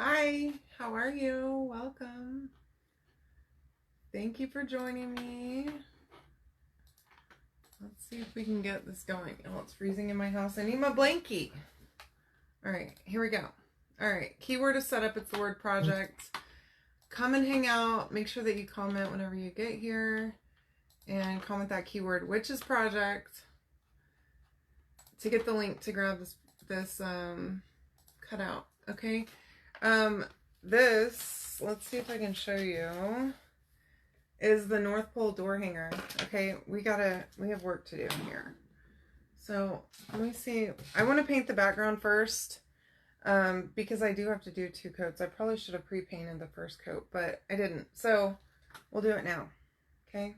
Hi, how are you? Welcome. Thank you for joining me. Let's see if we can get this going. Oh, it's freezing in my house. I need my blankie. All right, here we go. All right, keyword is set up. It's the word project. Come and hang out. Make sure that you comment whenever you get here and comment that keyword, which is project, to get the link to grab this cutout. Okay. This, let's see if I can show you, is the North Pole door hanger. Okay, we have work to do here. So let me see. I want to paint the background first, because I do have to do 2 coats. I probably should have pre-painted the first coat, but I didn't. So we'll do it now. Okay,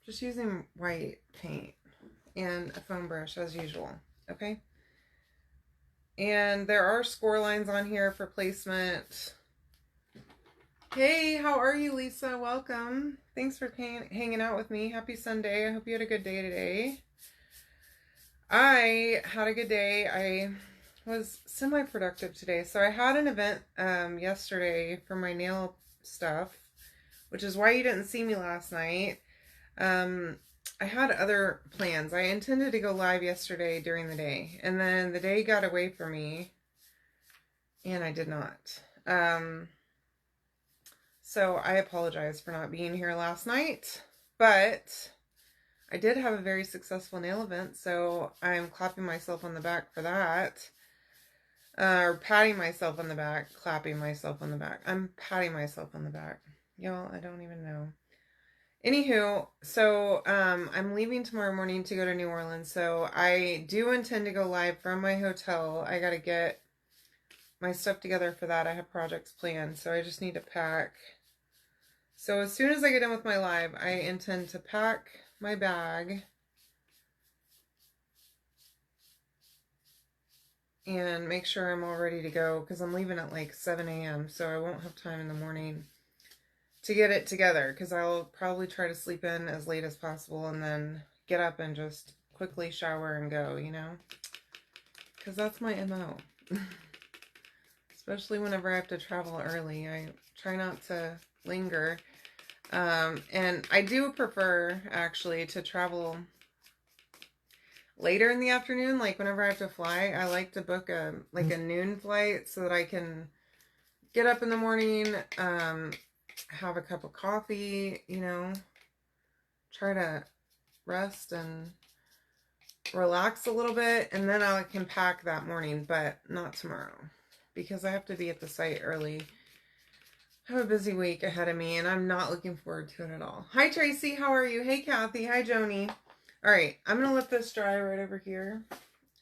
just using white paint and a foam brush as usual. Okay. And there are score lines on here for placement. Hey, how are you, Lisa? Welcome. Thanks for hanging out with me. Happy Sunday. I hope you had a good day today. I had a good day. I was semi-productive today. So I had an event yesterday for my nail stuff, which is why you didn't see me last night. I had other plans. I intended to go live yesterday during the day, and then the day got away from me, and I did not. So I apologize for not being here last night, but I did have a very successful nail event, so I'm clapping myself on the back for that. Or patting myself on the back, clapping myself on the back. I'm patting myself on the back. Y'all, I don't even know. Anywho, so I'm leaving tomorrow morning to go to New Orleans, so I do intend to go live from my hotel. I gotta get my stuff together for that. I have projects planned, so I just need to pack. So as soon as I get done with my live, I intend to pack my bag and make sure I'm all ready to go, because I'm leaving at like 7 a.m., so I won't have time in the morning to get it together, because I'll probably try to sleep in as late as possible and then get up and just quickly shower and go, you know, because that's my MO. Especially whenever I have to travel early. I try not to linger. And I do prefer, actually, to travel later in the afternoon. Like whenever I have to fly, I like to book a noon flight so that I can get up in the morning, have a cup of coffee, you know, try to rest and relax a little bit, and then I can pack that morning, but not tomorrow, because I have to be at the site early. I have a busy week ahead of me, and I'm not looking forward to it at all. Hi, Tracy. How are you? Hey, Kathy. Hi, Joni. All right. I'm going to let this dry right over here,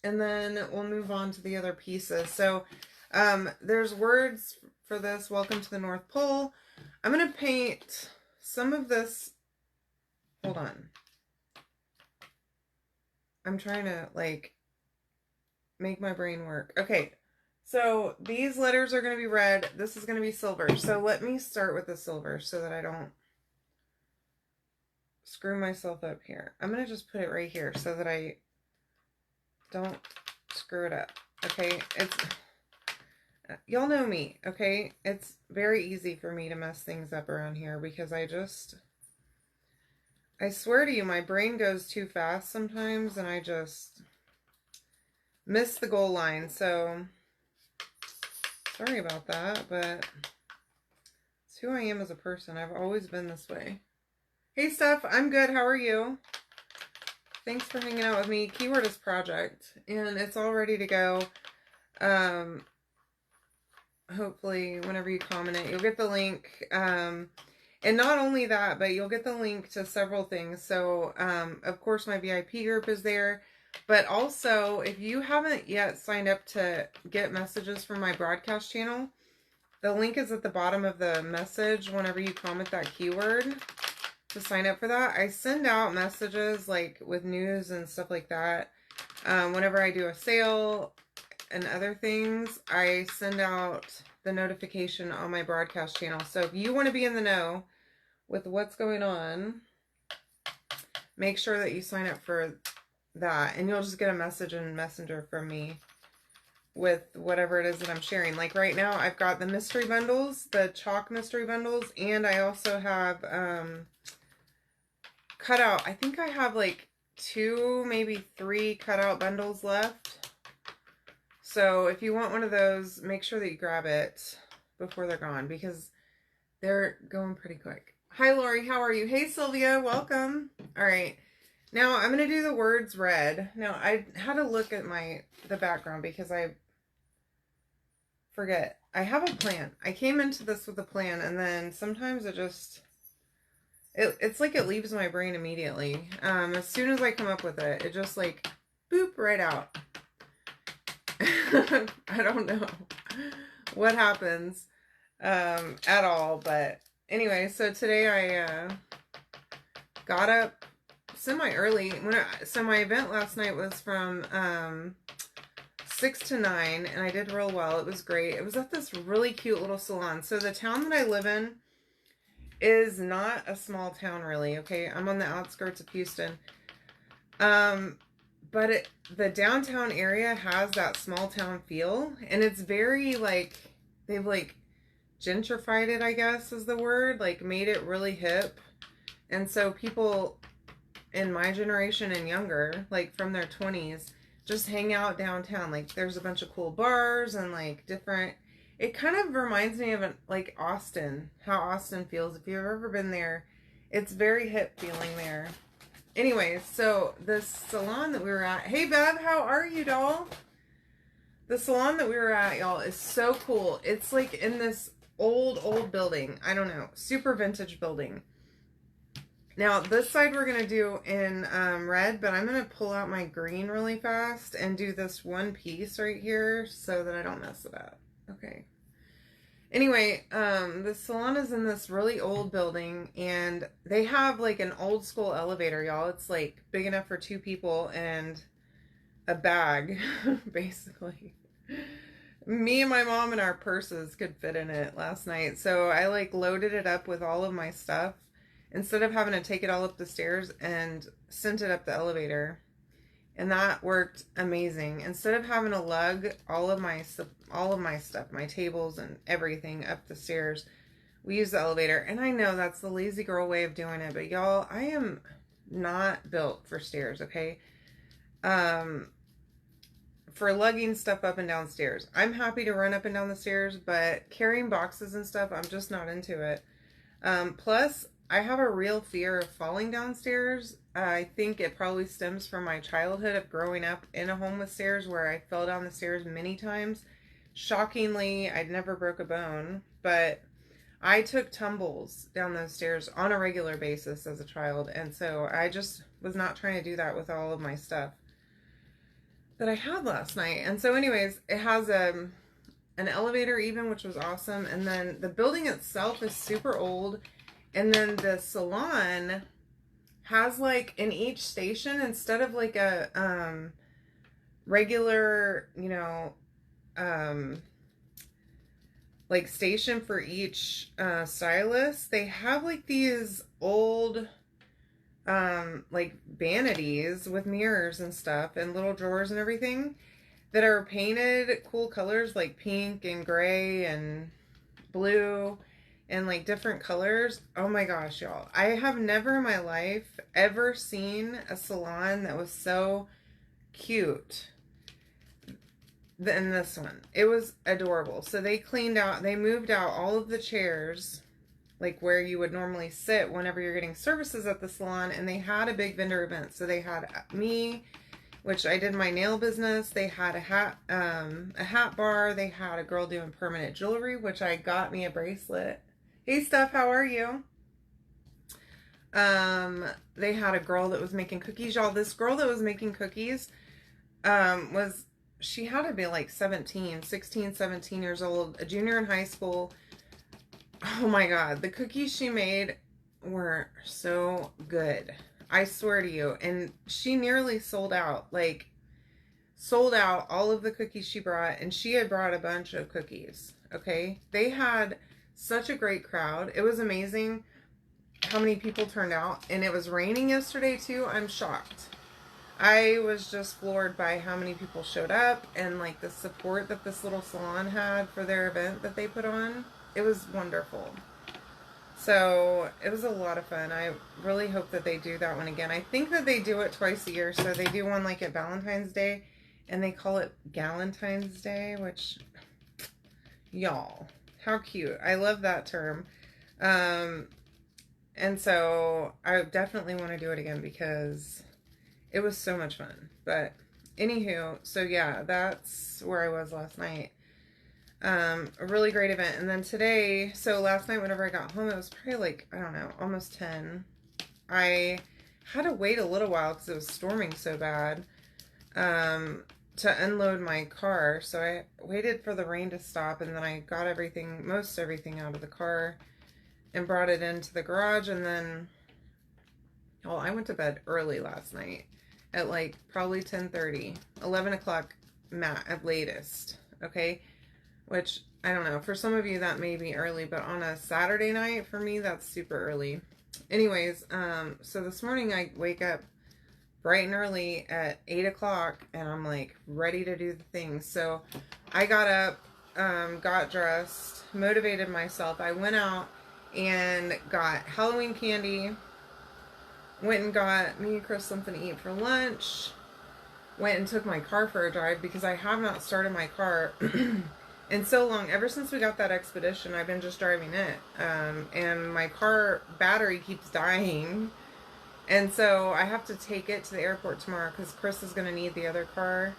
and then we'll move on to the other pieces. So there's words for this. Welcome to the North Pole. I'm going to paint some of this. Hold on. I'm trying to, like, make my brain work. Okay. So these letters are going to be red. This is going to be silver. So let me start with the silver so that I don't screw myself up here. I'm going to just put it right here so that I don't screw it up. Okay. Y'all know me. Okay. It's very easy for me to mess things up around here, because I swear to you, my brain goes too fast sometimes, and I just miss the goal line. So sorry about that, but it's who I am as a person. I've always been this way. Hey, Steph. I'm good. How are you? Thanks for hanging out with me. Keyword is project, and it's all ready to go. Hopefully, whenever you comment it, you'll get the link. And not only that, but you'll get the link to several things. So, of course, my VIP group is there. But also, if you haven't yet signed up to get messages from my broadcast channel, the link is at the bottom of the message whenever you comment that keyword to sign up for that. I send out messages like with news and stuff like that. Whenever I do a sale and other things, I send out the notification on my broadcast channel. So if you want to be in the know with what's going on, make sure that you sign up for that, and you'll just get a message in Messenger from me with whatever it is that I'm sharing. Like right now, I've got the mystery bundles, the chalk mystery bundles, and I also have cutout. I think I have like 2, maybe 3 cutout bundles left. So if you want one of those, make sure that you grab it before they're gone because they're going pretty quick. Hi, Lori. How are you? Hey, Sylvia. Welcome. All right. Now I'm going to do the words red. Now I had to look at the background because I forget. I have a plan. I came into this with a plan and then sometimes it's like it leaves my brain immediately. As soon as I come up with it, it just like boop right out. I don't know what happens at all, but anyway, so today I got up semi early. So my event last night was from 6 to 9, and I did real well. It was great. It was at this really cute little salon. So the town that I live in is not a small town, really. Okay, I'm on the outskirts of Houston. But the downtown area has that small town feel, and it's very like they've like gentrified it, I guess is the word, like made it really hip. And so people in my generation and younger, like from their 20s, just hang out downtown. Like there's a bunch of cool bars and like different, it kind of reminds me of like Austin, how Austin feels. If you've ever been there, it's very hip feeling there. Anyways, so the salon that we were at, hey Bev, how are you, doll? The salon that we were at, y'all, is so cool. It's like in this old building. I don't know, super vintage building. Now, this side we're going to do in red, but I'm going to pull out my green really fast and do this one piece right here so that I don't mess it up. Okay. Anyway, the salon is in this really old building, and they have like an old school elevator, y'all. It's like big enough for 2 people and a bag, basically. Me and my mom and our purses could fit in it last night. So I like loaded it up with all of my stuff instead of having to take it all up the stairs and sent it up the elevator. And that worked amazing. Instead of having to lug all of my stuff, my tables and everything up the stairs, we use the elevator. And I know that's the lazy girl way of doing it, but y'all, I am not built for stairs, okay? For lugging stuff up and down stairs. I'm happy to run up and down the stairs, but carrying boxes and stuff, I'm just not into it. Plus, I have a real fear of falling downstairs. I think it probably stems from my childhood of growing up in a home with stairs where I fell down the stairs many times. Shockingly, I'd never broke a bone, but I took tumbles down those stairs on a regular basis as a child, and so I just was not trying to do that with all of my stuff that I had last night. And so anyways, it has an elevator even, which was awesome, and then the building itself is super old. And then the salon has like in each station, instead of like a regular, you know, like station for each stylist, they have like these old like vanities with mirrors and stuff and little drawers and everything that are painted cool colors like pink and gray and blue and like different colors. Oh my gosh, y'all. I have never in my life ever seen a salon that was so cute than this one. It was adorable. So they moved out all of the chairs, like where you would normally sit whenever you're getting services at the salon, and they had a big vendor event. So they had me, which I did my nail business. They had a hat bar. They had a girl doing permanent jewelry, which I got me a bracelet. Hey, Steph, how are you? They had a girl that was making cookies. Y'all, this girl that was making cookies, she had to be like 16, 17 years old, a junior in high school. Oh my God, the cookies she made were so good. I swear to you. And she nearly sold out all of the cookies she brought, and she had brought a bunch of cookies. Okay. They had such a great crowd. It was amazing how many people turned out, and it was raining yesterday too. I'm shocked. I was just floored by how many people showed up and like the support that this little salon had for their event that they put on. It was wonderful. So it was a lot of fun. I really hope that they do that one again. I think that they do it twice a year. So they do one like at Valentine's Day and they call it Galentine's Day, which, y'all, how cute. I love that term. Um, and so I definitely want to do it again because it was so much fun. But anywho, so yeah, that's where I was last night. A really great event. And then today, so last night whenever I got home, it was probably like, I don't know, almost 10. I had to wait a little while because it was storming so bad to unload my car. So I waited for the rain to stop and then I got everything, most everything out of the car and brought it into the garage. And then, well, I went to bed early last night at like probably 10:30, 11 o'clock at latest. Okay. Which, I don't know, for some of you that may be early, but on a Saturday night, for me, that's super early. Anyways, so this morning I wake up bright and early at 8 o'clock, and I'm like ready to do the things. So I got up, got dressed, motivated myself. I went out and got Halloween candy, went and got me and Chris something to eat for lunch, went and took my car for a drive because I have not started my car in so long. Ever since we got that Expedition, I've been just driving it. And my car battery keeps dying. And so I have to take it to the airport tomorrow because Chris is going to need the other car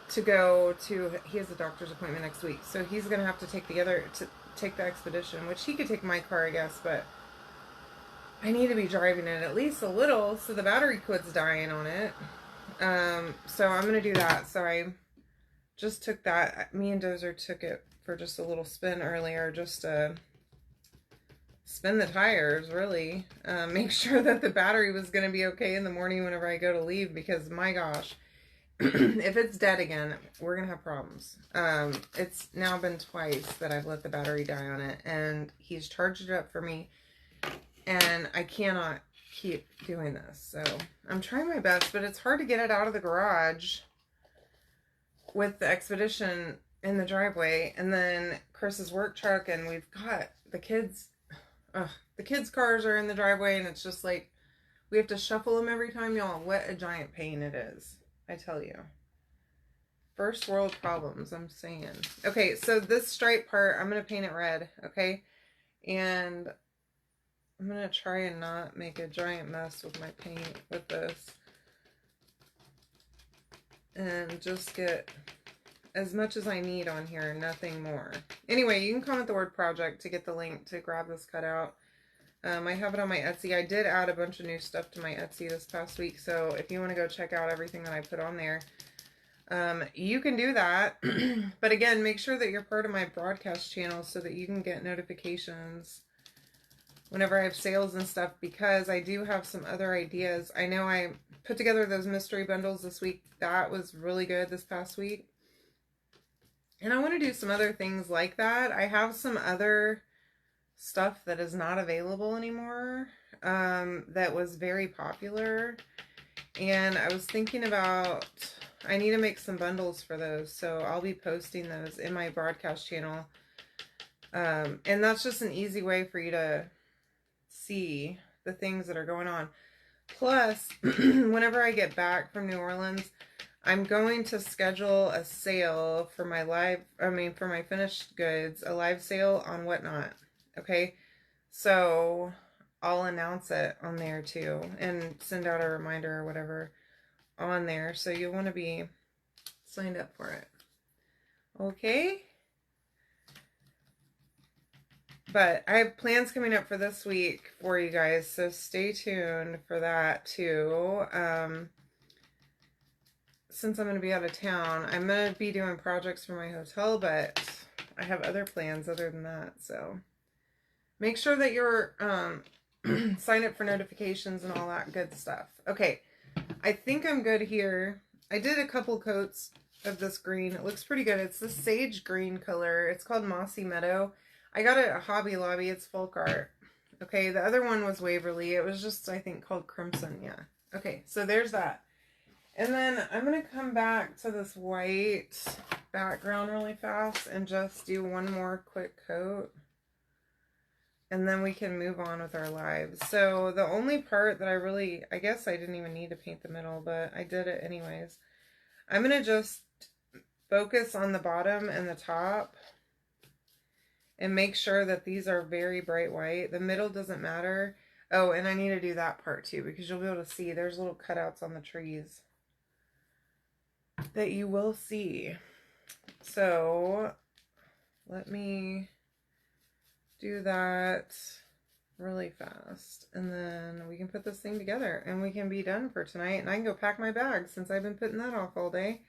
to go to, he has a doctor's appointment next week. So he's going to have to take take the Expedition, which he could take my car, I guess, but I need to be driving it at least a little so the battery quits dying on it. So I'm going to do that. So I just took that. Me and Dozer took it for just a little spin earlier, just to spin the tires, really. Make sure that the battery was going to be okay in the morning whenever I go to leave, because my gosh, if it's dead again, we're going to have problems. It's now been twice that I've let the battery die on it, and he's charged it up for me, and I cannot keep doing this. So I'm trying my best, but it's hard to get it out of the garage with the Expedition in the driveway, and then Chris's work truck, and we've got the kids' cars are in the driveway, and it's just like we have to shuffle them every time, y'all. What a giant pain it is, I tell you. First world problems, I'm saying. Okay, so this stripe part, I'm gonna paint it red, okay? And I'm gonna try and not make a giant mess with my paint with this. And just get as much as I need on here, nothing more. Anyway, you can comment the word project to get the link to grab this cutout. I have it on my Etsy. I did add a bunch of new stuff to my Etsy this past week, so if you want to go check out everything that I put on there, you can do that. But again, make sure that you're part of my broadcast channel so that you can get notifications whenever I have sales and stuff, because I do have some other ideas. I know I put together those mystery bundles this week. That was really good this past week. And I want to do some other things like that. I have some other stuff that is not available anymore that was very popular. And I was thinking about, I need to make some bundles for those. So I'll be posting those in my broadcast channel. And that's just an easy way for you to see the things that are going on. Plus, whenever I get back from New Orleans, I'm going to schedule a sale for my for my finished goods, a live sale on Whatnot. Okay, so I'll announce it on there too and send out a reminder or whatever on there. So you'll want to be signed up for it. Okay. But I have plans coming up for this week for you guys, so stay tuned for that too. Since I'm going to be out of town, I'm going to be doing projects for my hotel, but I have other plans other than that. So make sure that you're sign up for notifications and all that good stuff. Okay, I think I'm good here. I did a couple coats of this green. It looks pretty good. It's the sage green color. It's called Mossy Meadow. I got it at Hobby Lobby. It's folk art. Okay, the other one was Waverly. It was just, I think, called Crimson. Yeah. Okay, so there's that. And then I'm going to come back to this white background really fast and just do one more quick coat. And then we can move on with our lives. So the only part that I guess I didn't even need to paint the middle, but I did it anyways. I'm going to just focus on the bottom and the top and make sure that these are very bright white. The middle doesn't matter. Oh, and I need to do that part too, because you'll be able to see there's little cutouts on the trees that you will see. So let me do that really fast, and then we can put this thing together and we can be done for tonight, and I can go pack my bag since I've been putting that off all day.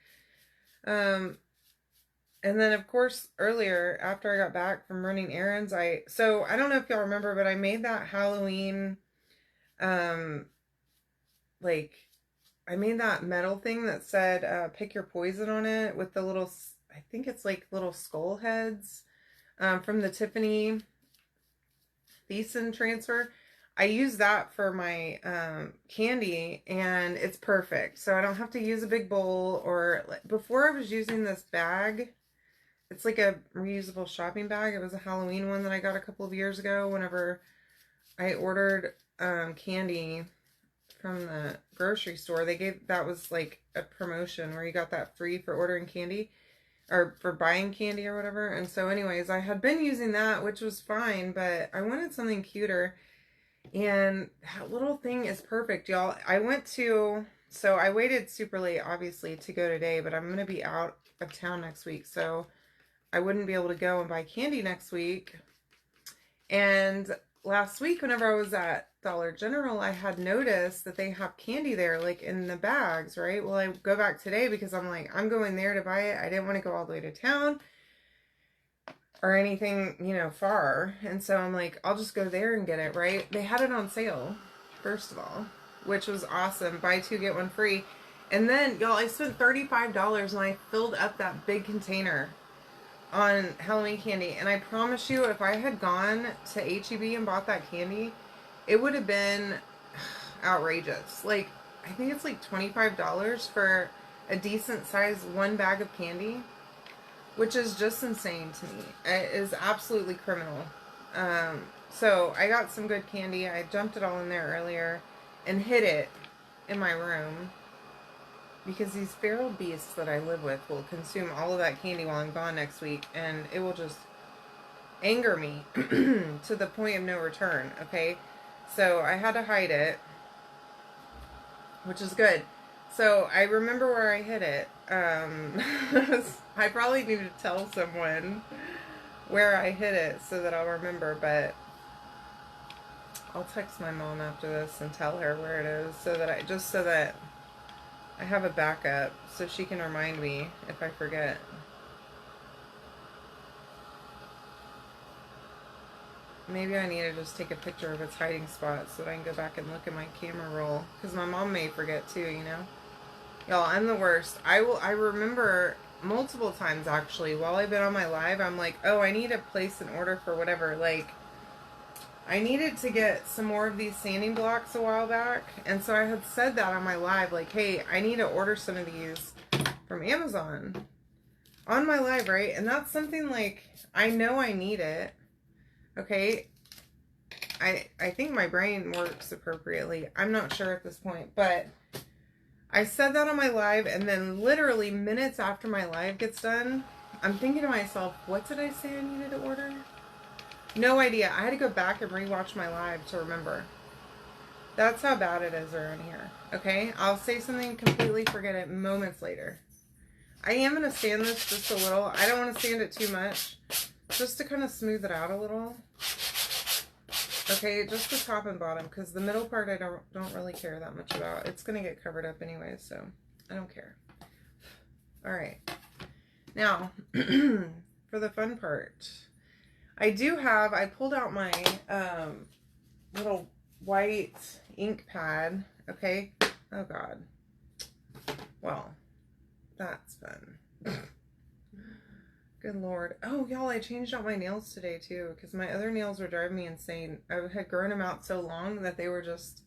And then of course earlier after I got back from running errands, so I don't know if y'all remember, but I made that Halloween like I made that metal thing that said pick your poison on it with the little, I think it's like little skull heads from the Tiffany Thiessen transfer. I use that for my candy, and it's perfect. So I don't have to use a big bowl, or before I was using this bag. It's like a reusable shopping bag. It was a Halloween one that I got a couple of years ago whenever I ordered candy from the grocery store. That was like a promotion where you got that free for ordering candy or for buying candy or whatever. And so anyways, I had been using that, which was fine, but I wanted something cuter, and that little thing is perfect, y'all. So I waited super late obviously to go today, but I'm going to be out of town next week, so I wouldn't be able to go and buy candy next week. And last week, whenever I was at Dollar General, I had noticed that they have candy there, like in the bags, right? Well, I go back today because I'm like, I'm going there to buy it. I didn't want to go all the way to town or anything, far. And so I'm like, I'll just go there and get it, right? They had it on sale, first of all, which was awesome. Buy two, get one free. And then, y'all, I spent $35 and I filled up that big container on Halloween candy, and I promise you, if I had gone to H-E-B and bought that candy, it would have been outrageous. Like, I think it's like $25 for a decent size one bag of candy, which is just insane to me. It is absolutely criminal. So I got some good candy. I dumped it all in there earlier and hid it in my room, because these feral beasts that I live with will consume all of that candy while I'm gone next week, and it will just anger me to the point of no return, okay? So I had to hide it, which is good. So I remember where I hid it. I probably need to tell someone where I hid it so that I'll remember, but I'll text my mom after this and tell her where it is, so that I have a backup so she can remind me if I forget. Maybe I need to just take a picture of its hiding spot so that I can go back and look at my camera roll, because my mom may forget too, Y'all, I'm the worst. I remember multiple times actually while I've been on my live, I'm like, oh, I need to place an order for whatever. Like, I needed to get some more of these sanding blocks a while back, and so I had said that on my live, like, hey, I need to order some of these from Amazon on my live, right? And that's something like, I know I need it, okay? I think my brain works appropriately. I'm not sure at this point, but I said that on my live, and then literally minutes after my live gets done, I'm thinking to myself, what did I say I needed to order? No idea. I had to go back and rewatch my live to remember. That's how bad it is around here. Okay? I'll say something, completely forget it moments later. I am going to sand this just a little. I don't want to sand it too much, just to kind of smooth it out a little. Okay, just the top and bottom, because the middle part I don't really care that much about. It's going to get covered up anyway, so I don't care. All right. Now, for the fun part. I pulled out my little white ink pad, okay? Oh, God. Well, that's fun. Good Lord. Oh, y'all, I changed out my nails today too because my other nails were driving me insane. I had grown them out so long that they were just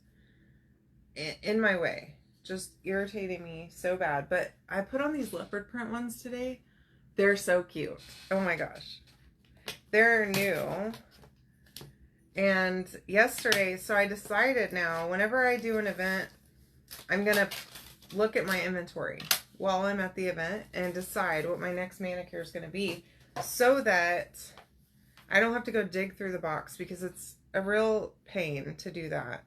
in my way, just irritating me so bad. But I put on these leopard print ones today. They're so cute. Oh my gosh. They're new. And yesterday, so I decided now, whenever I do an event, I'm going to look at my inventory while I'm at the event and decide what my next manicure is going to be so that I don't have to go dig through the box because it's a real pain to do that.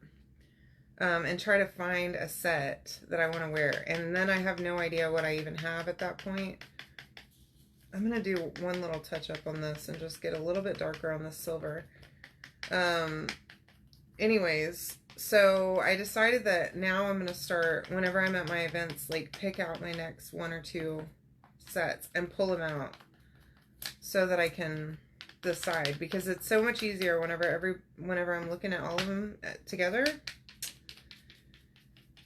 And try to find a set that I want to wear. And then I have no idea what I even have at that point. I'm going to do one little touch up on this and just get a little bit darker on the silver. Anyways, so I decided that now I'm going to start, whenever I'm at my events, like pick out my next 1 or 2 sets and pull them out so that I can decide, because it's so much easier whenever I'm looking at all of them together,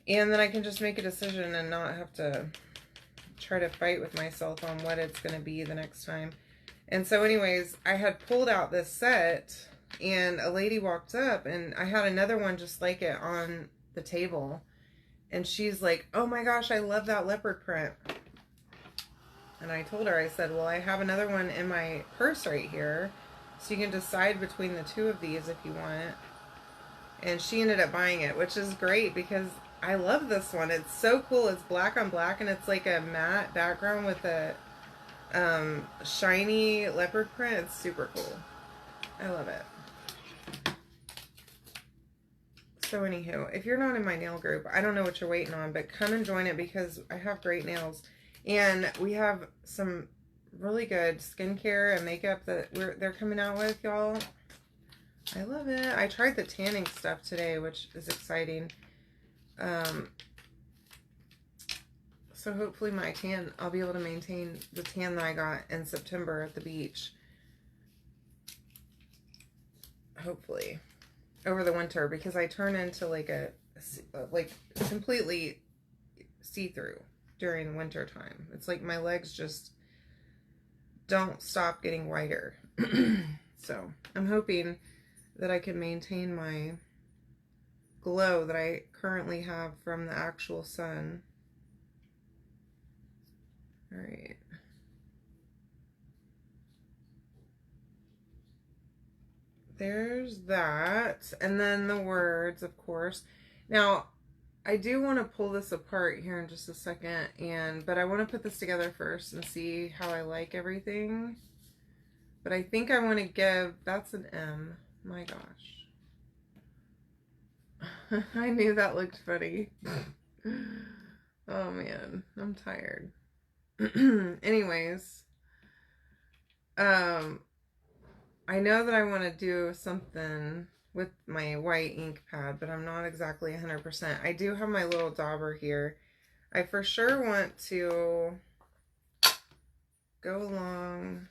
and then I can just make a decision and not have to try to fight with myself on what it's going to be the next time. And so anyways, I had pulled out this set and a lady walked up and I had another one just like it on the table. And she's like, oh my gosh, I love that leopard print. And I told her, I said, well, I have another one in my purse right here. So you can decide between the 2 of these if you want. And she ended up buying it, which is great because I love this one. It's so cool. It's black on black and it's like a matte background with a shiny leopard print. It's super cool. I love it. So anywho, if you're not in my nail group, I don't know what you're waiting on, but come and join it because I have great nails. And we have some really good skincare and makeup that they're coming out with, y'all. I love it. I tried the tanning stuff today, which is exciting. So hopefully my tan, I'll be able to maintain the tan that I got in September at the beach. Hopefully. Over the winter, because I turn into like like completely see-through during winter time. It's like my legs just don't stop getting whiter. So I'm hoping that I can maintain my glow that I currently have from the actual sun. All right. There's that. And then the words, of course. Now, I do want to pull this apart here in just a second, but I want to put this together first and see how I like everything. But I think I want to give, that's an M. My gosh. I knew that looked funny. Oh man, I'm tired. Anyways, I know that I want to do something with my white ink pad, but I'm not exactly 100%. I do have my little dauber here. I for sure want to go along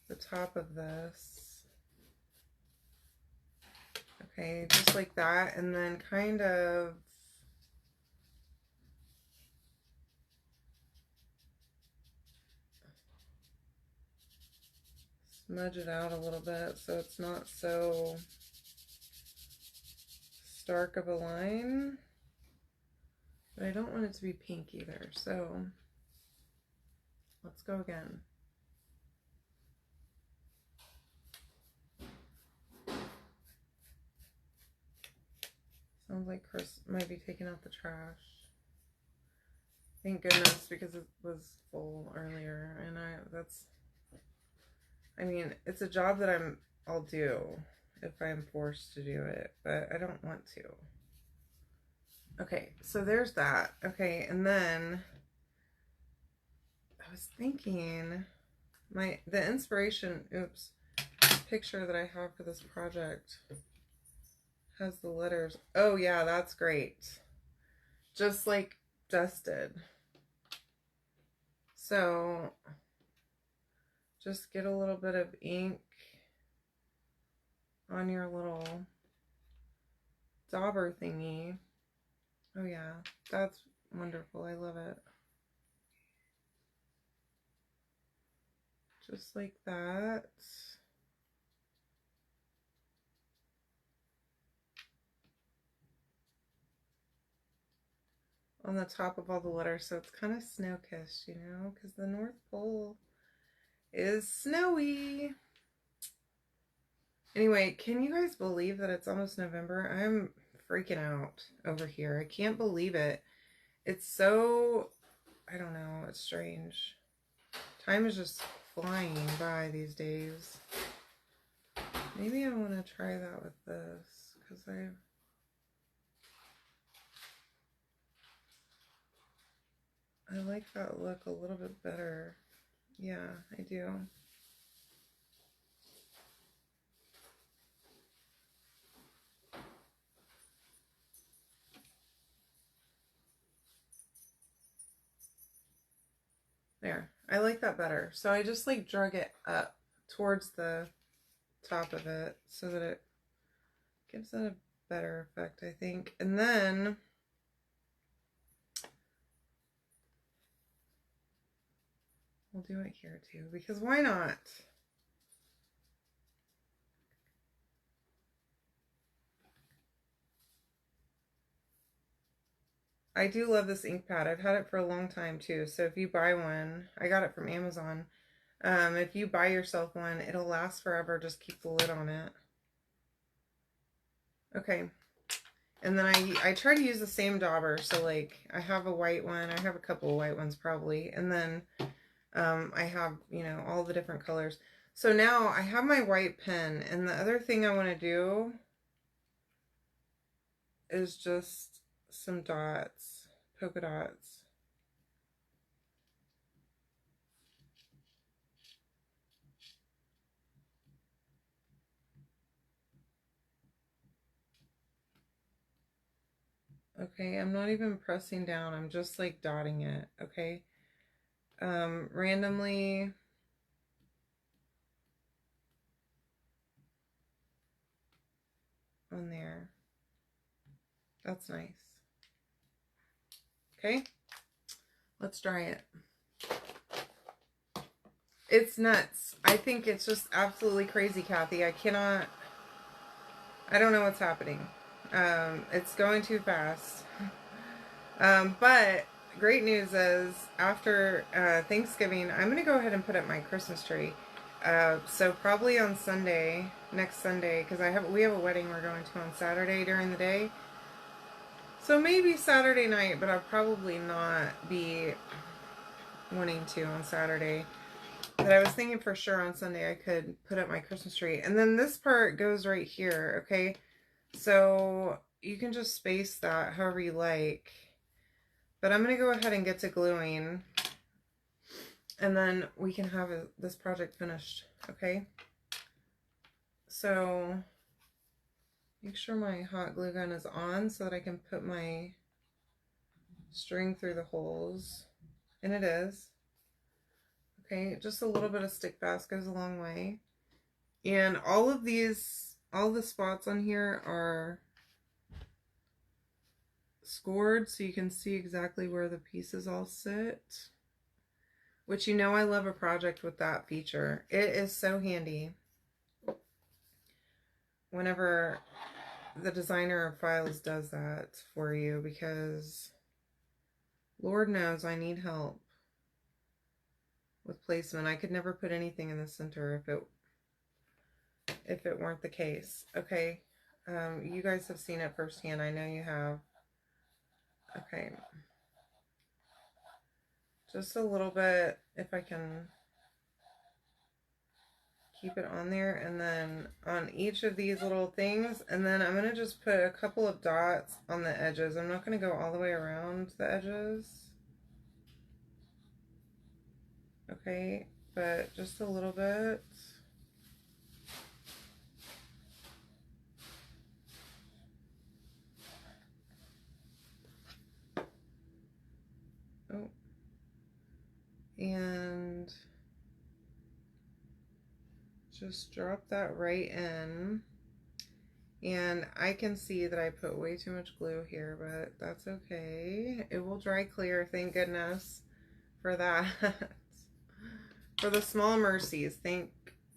the top of this. Okay, just like that, and then kind of smudge it out a little bit so it's not so stark of a line. But I don't want it to be pink either, so let's go again. Sounds like Chris might be taking out the trash. Thank goodness, because it was full earlier, and I mean, it's a job that I'll do if I'm forced to do it, but I don't want to. Okay, so there's that. Okay, and then I was thinking the inspiration, picture that I have for this project has the letters. Oh yeah, that's great. Just like dusted. So just get a little bit of ink on your little dauber thingy. Oh yeah, that's wonderful. I love it. Just like that. On the top of all the letters, so it's kind of snow-kissed, you know, because the North Pole is snowy. Anyway, can you guys believe that it's almost November? I'm freaking out over here. I can't believe it. It's so, I don't know, it's strange. Time is just flying by these days. Maybe I want to try that with this, because I like that look a little bit better. Yeah, I do. There, I like that better. So I just like drug it up towards the top of it so that it gives it a better effect, I think. And then we'll do it here too, because why not? I do love this ink pad. I've had it for a long time too. So if you buy one, I got it from Amazon. If you buy yourself one, it'll last forever. Just keep the lid on it. Okay. And then I try to use the same dauber. So like I have a white one. I have a couple of white ones probably. And then I have, you know, all the different colors. So now I have my white pen. And the other thing I want to do is just some dots, polka dots. Okay, I'm not even pressing down. I'm just like dotting it, okay? Randomly. On there. That's nice. Okay, let's dry it. It's nuts. I think it's just absolutely crazy, Kathy. I don't know what's happening. It's going too fast. But great news is after Thanksgiving, I'm going to go ahead and put up my Christmas tree. So probably on Sunday, next Sunday, because we have a wedding we're going to on Saturday during the day. So maybe Saturday night, but I'll probably not be wanting to on Saturday. But I was thinking for sure on Sunday I could put up my Christmas tree. And then this part goes right here, okay? So you can just space that however you like. But I'm going to go ahead and get to gluing. And then we can have this project finished, okay? So make sure my hot glue gun is on so that I can put my string through the holes. And it is. Okay, just a little bit of stick fast goes a long way. And all the spots on here are scored so you can see exactly where the pieces all sit. Which, you know, I love a project with that feature. It is so handy whenever the designer of files does that for you, because Lord knows I need help with placement. I could never put anything in the center if it weren't the case. Okay, you guys have seen it firsthand. I know you have. Okay, just a little bit, if I can keep it on there, and then on each of these little things, and then I'm going to just put a couple of dots on the edges. I'm not going to go all the way around the edges. Okay, but just a little bit. Oh. And just drop that right in. And I can see that I put way too much glue here, but that's okay. It will dry clear, thank goodness for that. For the small mercies, thank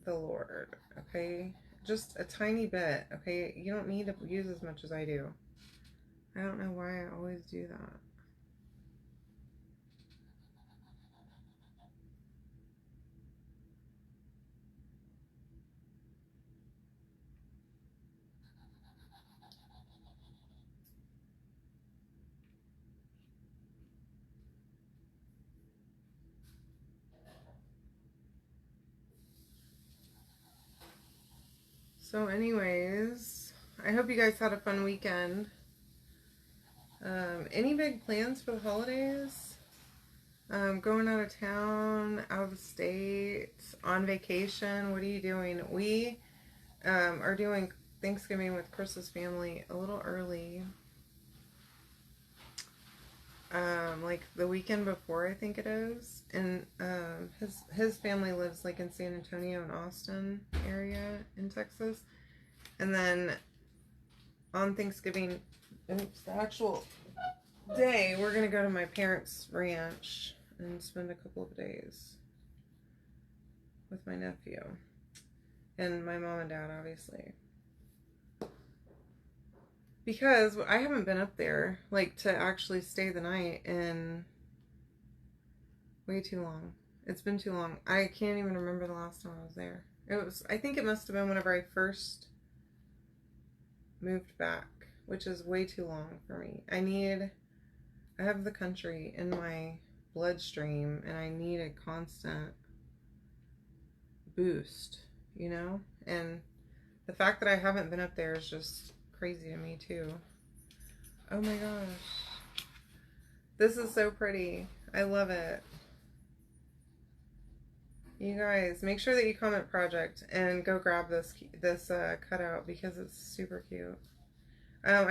the Lord. Okay? Just a tiny bit. Okay? You don't need to use as much as I do. I don't know why I always do that. So anyways, I hope you guys had a fun weekend. Any big plans for the holidays? Going out of town, out of state, on vacation? What are you doing? We are doing Thanksgiving with Chris's family a little early. Like the weekend before, I think it is. And his family lives like in San Antonio and Austin area in Texas. And then on Thanksgiving, oops, the actual day, we're gonna go to my parents' ranch and spend a couple of days with my nephew and my mom and dad, obviously. Because I haven't been up there, like, to actually stay the night in way too long. It's been too long. I can't even remember the last time I was there. I think it must have been whenever I first moved back, which is way too long for me. I have the country in my bloodstream, and I need a constant boost, you know? And the fact that I haven't been up there is just crazy to me too. Oh my gosh. This is so pretty. I love it. You guys, make sure that you comment project and go grab this cutout because it's super cute. I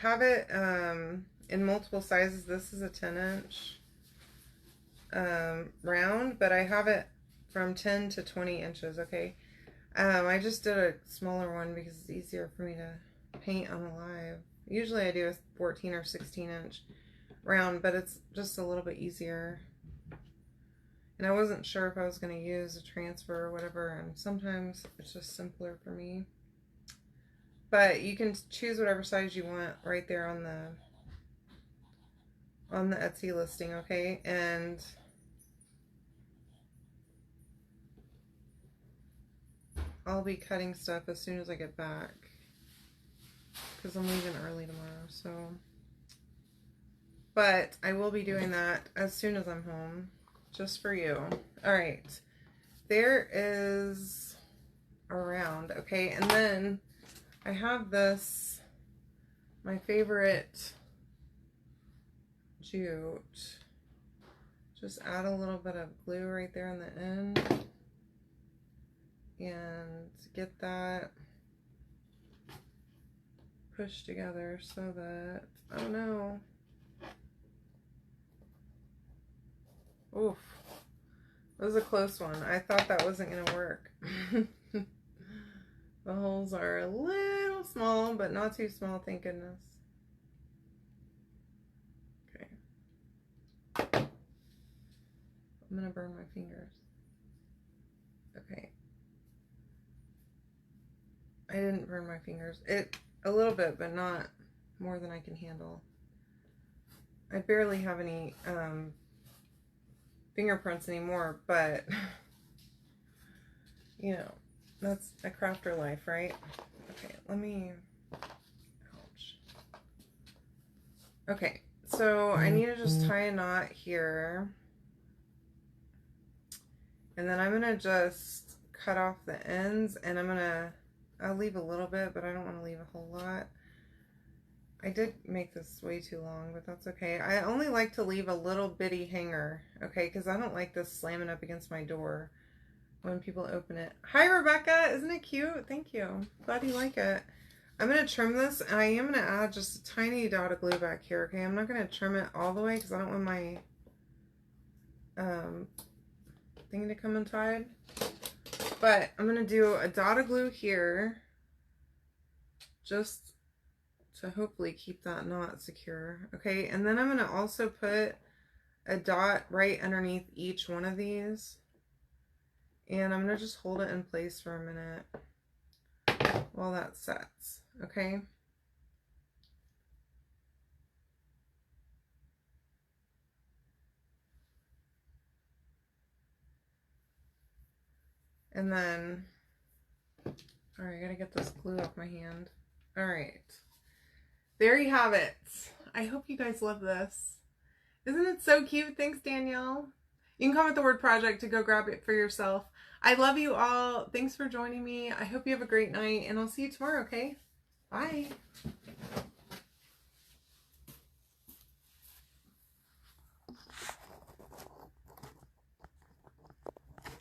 have it in multiple sizes. This is a 10-inch round, but I have it from 10 to 20 inches, okay? I just did a smaller one because it's easier for me to paint on a live. Usually I do a 14 or 16-inch round, but it's just a little bit easier. And I wasn't sure if I was going to use a transfer or whatever, and sometimes it's just simpler for me. But you can choose whatever size you want right there on the Etsy listing, okay? And I'll be cutting stuff as soon as I get back because I'm leaving early tomorrow, so. But I will be doing that as soon as I'm home, just for you. All right, there is a round, okay? And then I have this, my favorite jute. Just add a little bit of glue right there on the end and get that pushed together so that, oh no. Oof. That was a close one. I thought that wasn't going to work. The holes are a little small, but not too small, thank goodness. Okay. I'm going to burn my fingers. Okay. I didn't burn my fingers. A little bit, but not more than I can handle. I barely have any fingerprints anymore, but you know, that's a crafter life, right? Okay, let me, ouch. Okay, so I need to just tie a knot here, and then I'm gonna just cut off the ends, and I'll leave a little bit, but I don't want to leave a whole lot. I did make this way too long, but that's okay. I only like to leave a little bitty hanger, okay, because I don't like this slamming up against my door when people open it. Hi, Rebecca. Isn't it cute? Thank you. Glad you like it. I'm going to trim this, and I am going to add just a tiny dot of glue back here, okay? I'm not going to trim it all the way because I don't want my thing to come untied. But I'm going to do a dot of glue here just to hopefully keep that knot secure, okay? And then I'm going to also put a dot right underneath each one of these And I'm going to just hold it in place for a minute while that sets, okay? And then, all right, I gotta get this glue off my hand. All right, there you have it. I hope you guys love this. Isn't it so cute? Thanks, Danielle. You can comment the word project to go grab it for yourself. I love you all. Thanks for joining me. I hope you have a great night, and I'll see you tomorrow, okay? Bye.